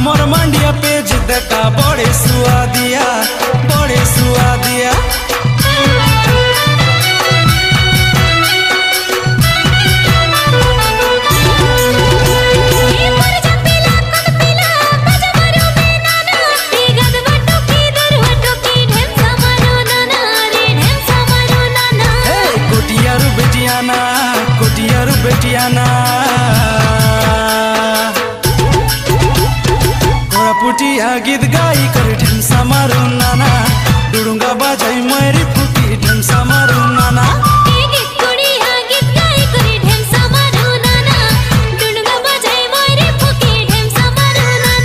हमर मांडिया पेज देखा बड़े सुआदिया बड़े सुआदिया। कोटियारू बेटियाना घोड़ा पुटिया गीत गाई कर ढेमसा मारू नाना डुडुंगा बाजाई मेरी फुटी ढेमसा मारू।